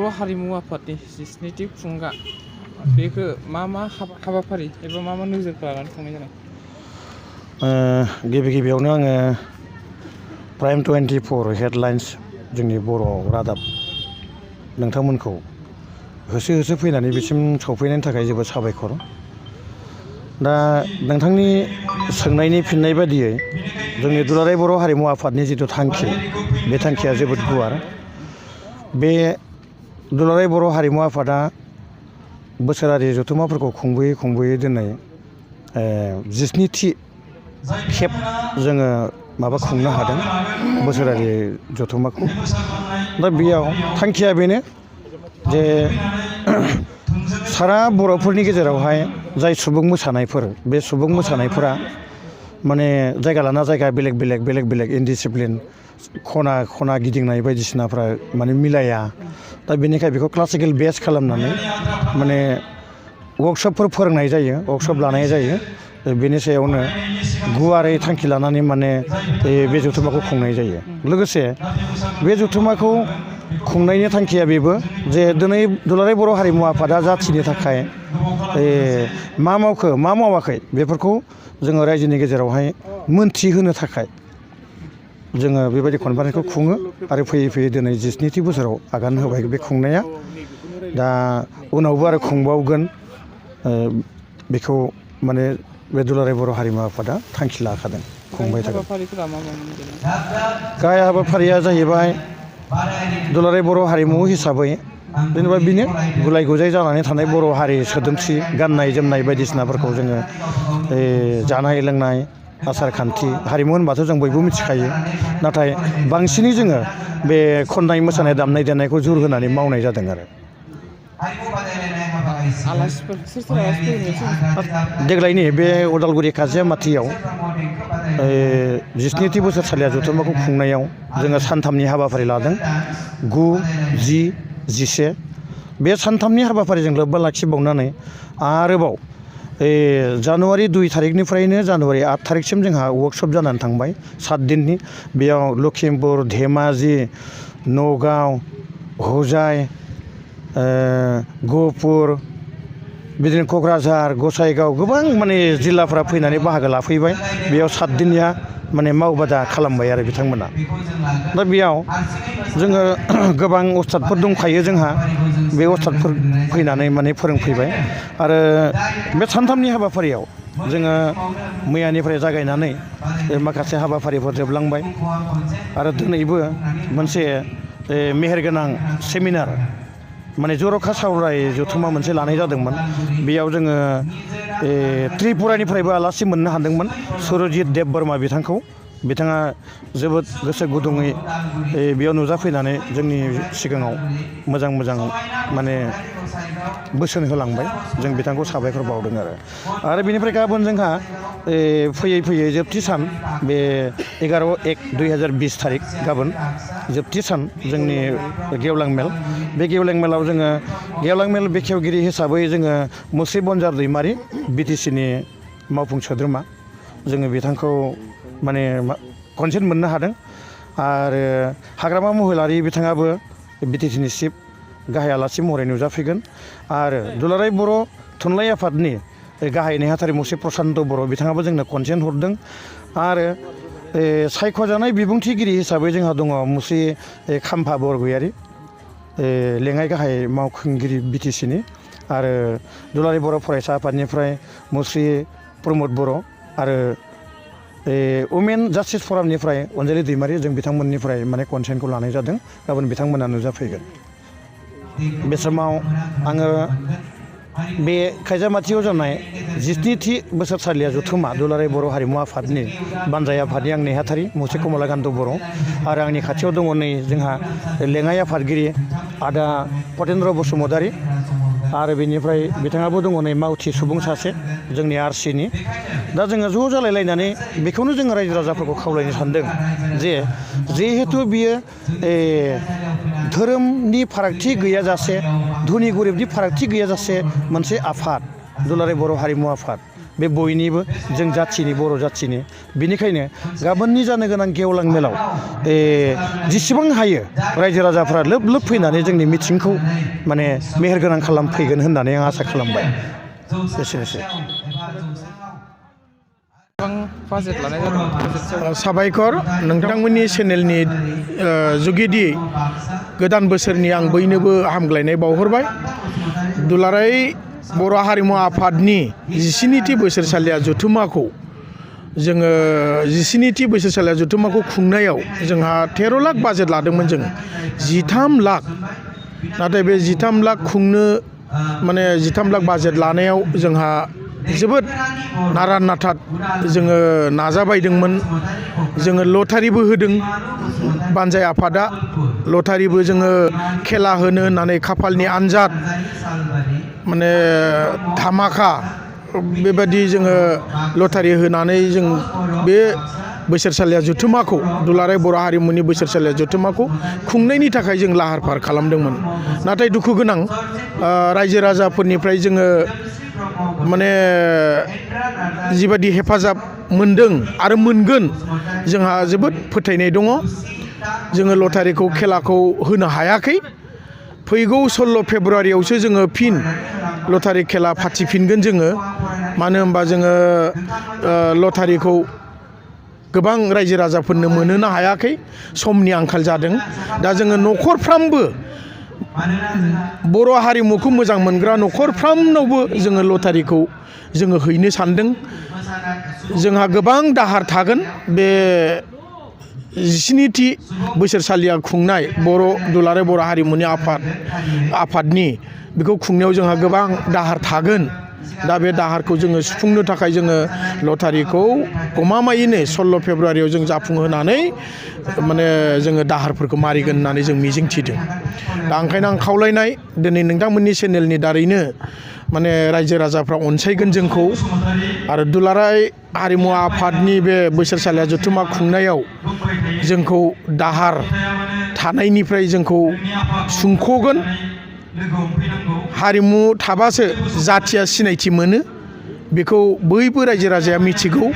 बर' हारिमु आफादनि 17थि खुंगा बेखौ मा हाबाफारि एबा मा नोजोरखौ लानानै खुंनाय जादों? गिबियावनो आङो प्राइम 24 हेडलाइन्स जोंनि बर' रादाब नोंथांमोनखौ होसो फैनानै बिसिम सफैनायनि थाखाय जोबोद साबायखर। दा नोंथांनि सोंनायनि फिननाय बादियै जोंनि दुलाराय बर' हारिमु आफादनि जिथु थांखि, बे थांखिया जोबोद गुवार। बे दुलाराय बर' हारिमु आफादा बोसोरारि जथुम्माफोरखौ खुंबोयै दिनै 17थि खेब जोङो खुंनो हादों बोसोरारि जथुम्माखौ। दा बेयाव थांखिया बेनो जे सारा बर'फोरनि गेजेरावहाय जाय सुबुं मोसानायफोर, बे सुबुं मोसानायफोरा माने जायगा लाना जायगा बेलेग इनडिसिप्लिन, खना गिदिंनाय बायदिसिनाफ्रा माने मिलाया। दा बेनिखाय बेखौ क्लासिकेल बेस खालामनानै माने वर्कशपफोर फोरोंनाय जायो, वर्कशप लानाय जायो। बेनि सायावनो गुवारै थांखि लानानै माने बे जथुम्माखौ खुंनाय जायो। लोगोसे बे जथुम्माखौ खुंनायनि थांखिया बेबो जे दिनै दुलाराय बर' हारिमु आफादा जाथिनि थाखाय मा मावखो मा मावाखै बेफोरखौ जोङो रायजोनि गेजेरावहाय मोनथिहोनो थाखाय जोङो बेबायदि कनफारेन्सखौ खुङो। आरो फैयै दिनै 17थि बोसोराव आगान होबाय बे खुंनाया। दा उनावबो आरो खुंबावगोन बेखौ माने बे दुलाराय बर' हारिमु आफादा थांखि लाखादों, खुंबाय थागोन। गाहाय हाबाफारिया जाहैबाय दुलाराय बर' हारिमु हिसाबै जेनेबा बेनो गुलाय गुजाय जानानै थानाय बर' हारि सोदोमस्रि, गाननाय जोमनाय बायदिसिनाफोरखौ जोङो जानाय लोंनाय, आसार खान्थि, हारिमु होनबाथ' जों बयबो मिथिखायो। नाथाय बांसिनै जोङो बे खननाय मोसानाय दामनाय देनायखौ जुर होनानै मावनाय जादों आरो। देग्लायनि बे उदालगुरि काजियामाथियाव 17थि बोसोरसालिया जथुम्माखौ खुंनायाव जोङो सानथामनि हाबाफारि लादों। 9, 10, 11 बे सानथामनि हाबाफारिजों लोब्बा लाखिबावनानै आरोबाव जानुवारि 2 थारिखनिफ्रायनो जानुवारि 8 थारिखसिम जोंहा वर्कशप जानानै थांबाय 7 दिननि। बेयाव लखिमपुर, धेमाजि, नगाव, हुजाय, गहपुर, बिदिनो क'क्राझार, गसाइगाव गोबां माने जिल्लाफ्रा फैनानै बाहागो लाफैबाय। बेयाव 7 दिननिया माने मावबादा खालामबाय आरो बिथांमोना। दा बेयाव जोङो गोबां उस्तादफोर दंखायो जोंहा, बे उस्तादफोर फैनानै माने फोरोंफैबाय। आरो बे सानथामनि हाबाफारियाव जोङो मैयानिफ्राय जागायनानै माखासे हाबाफारिफोर जोबलांबाय। आरो दिनैबो मोनसे मेहेरगोनां सेमिनार माने जर'खा सावराय जथुम्मा मोनसे लानाय जादोंमोन। बेयाव जोङो त्रिपुरानिफ्रायबो आलासि मोननो हादोंमोन, सुरजित देब बर्मा बिथांखौ। बिथाङा जोबोद गोसो गुदुङै बेयाव नुजाफैनानै जोंनि सिगाङाव मोजां माने बोसोन होलांबाय। जों बिथांखौ साबायखर बावदों आरो बेनिफ्राय गाबोन जोंहा फैयै जोबथि सान, बे 11/1/2020 थारिख गाबोन जोबथि सान जोंनि गेवलां मेल। बे गेवलां मेलाव जोङो गेवलां मेल बेखेवगिरि हिसाबै जोङो मुस्रि बनजार दैमारि, BTCनि मावफुं सोद्रोमा, जोङो बिथांखौ माने कनसेन्ट मोननो हादों। आरो हाग्रामा महिलारि बिथाङाबो BTCनि चिफ गाहाय आलासि महरै नुजाफैगोन। आरो दुलाराय बर' थुनलाइ आफादनि गाहाय नेहाथारि मुस्रि प्रसान्त बर' बिथाङाबो जोंनो कनसेन्ट हरदों। आरो सायख'जानाय बिबुंथिगिरि हिसाबै जोंहा दङ मुस्रि खाम्फा बरगयारि, लेङाइ गाहाय मावखुंगिरि BTCनि। आरो दुलाराय बर' फरायसा आफादनिफ्राय मुस्रि प्रमद बर', आरो वमेन जास्टिस फरामनिफ्राय अनजालि दैमारि, जों बिथांमोननिफ्राय माने कनसेन्टखौ लानाय जादों। गाबोन बिथांमोना नुजाफैगोन। बे समाव आङो बे खायजामाथियाव जानाय 17थि बोसोरसालिया जथुम्मा दुलाराय बर' हारिमु आफादनि बानजाय आफादनि आं नेहाथारि मुस्रि कमलाकान्त बर'। आरो आंनि खाथियाव दङ नै जोंहा लेङाइ आफादगिरि आदा पतेन्द्र बसुमतारी। आरो बेनिफ्राय बिथाङाबो दङ नै मावथि सुबुं सासे जोंनि RCनि। दा जोङो ज' जालायलायनानै बेखौनो जोङो रायजो राजाफोरखौ खावलायनो सानदों जे जिहेथु बियो धोरोमनि फारागथि गैयाजासे, धोनि गरिबनि फारागथि गैयाजासे मोनसे आफाद दुलाराय बर' हारिमु आफाद, बे बयनिबो जों जाथिनि बर' जाथिनि बेनिखायनो गाबोननि जानो गोनां गेवलां मेलाव जेसेबां हायो रायजो राजाफ्रा लोब लोब फैनानै जोंनि मिथिंखौ माने मेहेरगोनां खालामफैगोन होननानै आं आसा खालामबाय एसेनोसै बाजेट लानाय जादों साबायखर नोंथांमोननि चेनेलनि जुगिदि गोदान बोसोरनि आं बयनोबो हामग्लायनाय बावहरबाय दुलाराय बर' हारिमु आफादनि 17थि बोसोरसालिया जथुम्माखौ जोङो 17थि बोसोरसालिया जथुम्माखौ खुंनायाव जोंहा 13 लाख बाजेट लादोंमोन जों 13 लाख नाथाय बे 13 लाख खुंनो माने 13 लाख बाजेट लानायाव जोंहा जोबोद नारा नाथा जोङो नाजाबायदोंमोन जोङो लटारिबो होदों बानजाय आफादा लटारिबो जोङो खेला होनो होननानै खाफालनि आन्जाद माने धामाका बेबायदि जोङो लटारि होनानै जों बे बोसोरसालिया जथुम्माखौ दुलाराय बर' हारिमुनि बोसोरसालिया जथुम्माखौ खुंनायनि थाखाय जों लाहार फाहार खालामदोंमोन नाथाय दुखु गोनां रायजो राजाफोरनिफ्राय जोङो माने जिबायदि हेफाजाब मोनदों आरो मोनगोन जोंहा जोबोद फोथायनाय दङ जोङो लटारिखौ खेलाखौ होनो हायाखै फैगौ 16 फेब्रुवारियावसो जोङो फिन लटारि खेला फाथिफिनगोन जोङो मानो होनबा जोङो लटारिखौ गोबां रायजो राजाफोरनो मोनहोनो हायाखै समनि आंखाल जादों दा जोङो न'खरफ्रामबो बर' हारिमुखौ मोजां मोनग्रा न'खरफ्रामनावबो जोङो लटारिखौ जोङो हैनो सानदों जोंहा गोबां दाहार थागोन बे 17थि बोसोरसालिया खुंनाय दुलाराय बर' हारिमुनि आफादनि बेखौ खुंनायाव जोंहा गोबां दाहार थागोन दा बे दाहारखौ जोङो सुफुंनो थाखाय जोङो लटारिखौ गमामायैनो 16 फेब्रुवारियाव जों जाफुंहोनानै माने जोङो दाहारफोरखौ मारिगोन होननानै जों मिजिंथिदों दा ओंखायनो आं खावलायनाय दिनै नोंथांमोननि चेनेलनि दारैनो माने रायजो राजाफ्रा अनसायगोन जोंखौ आरो दुलाराय हारिमु आफादनि बे बोसोरसालिया जथुम्मा खुंनायाव जोंखौ दाहार थानायनिफ्राय जोंखौ सुंख'गोन हारिमु थाबासो जाथिया सिनायथि मोनो बेखौ बयबो रायजो राजाया मिथिगौ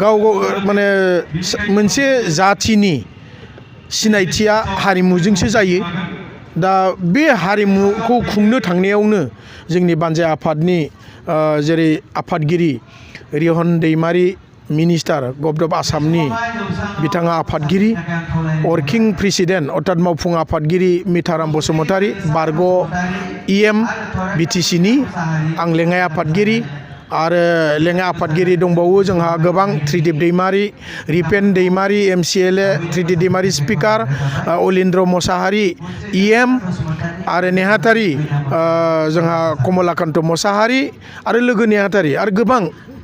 गाव माने मोनसे जाथिनि सिनायथिया हारिमुजोंसो जायो दा बे हारिमुखौ खुंनो थांनायावनो जोंनि बानजाय आफादनि जेरै आफादगिरि रिहन दैमारि मिनिस्टार गभर्नमेन्ट आसामनि बिथाङा आफादगिरि वर्किं प्रेसिडेन्ट अर्थात मावफुं आफादगिरि मिथाराम बसुमतारी बारग' EM BTCनि आं लेङाइ आफादगिरि आरो लेङाइ आफादगिरि दंबावो जोंहा गोबां त्रिदिप दैमारि रिपेन दैमारि MCLA त्रिदिप दैमारि स्पिकार अलिन्द्र मोसाहारि EM आरो नेहाथारि जोंहा कमलाकान्त मोसाहारि आरो लोगो नेहाथारि आरो गोबां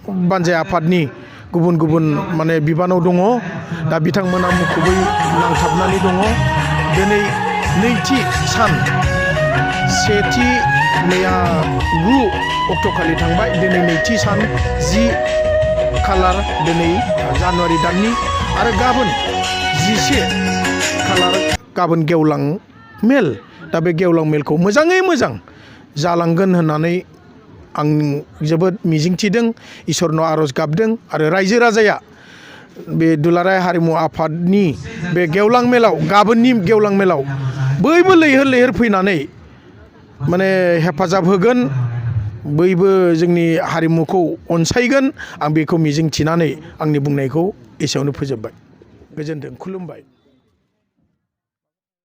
बानजाय आफादनि गुबुन गुबुन माने बिबानाव दङ दा बिथांमोना मुखुबै नांथाबनानै दङ दिनै नैथि सान सेथि मैया 9 अक्ट'खालि थांबाय दिनै नैथि सान 10 खालार दिनै जानुवारि दाननि आरो गाबोन 11 खालार गाबोन गेवलां मेल दा बे गेवलां मेलखौ मोजाङै मोजां जालांगोन होननानै आं जोबोद मिजिंथिदों इसोरनाव आर'ज गाबदों आरो रायजो राजाया बे दुलाराय हारिमु आफादनि बे गेवलां मेलाव गाबोननि गेवलां मेलाव बयबो लैहोर लैहोर फैनानै माने हेफाजाब होगोन बयबो जोंनि हारिमुखौ अनसायगोन आं बेखौ मिजिंथिनानै आंनि बुंनायखौ एसेयावनो फोजोबबाय गोजोनथों खुलुमबाय।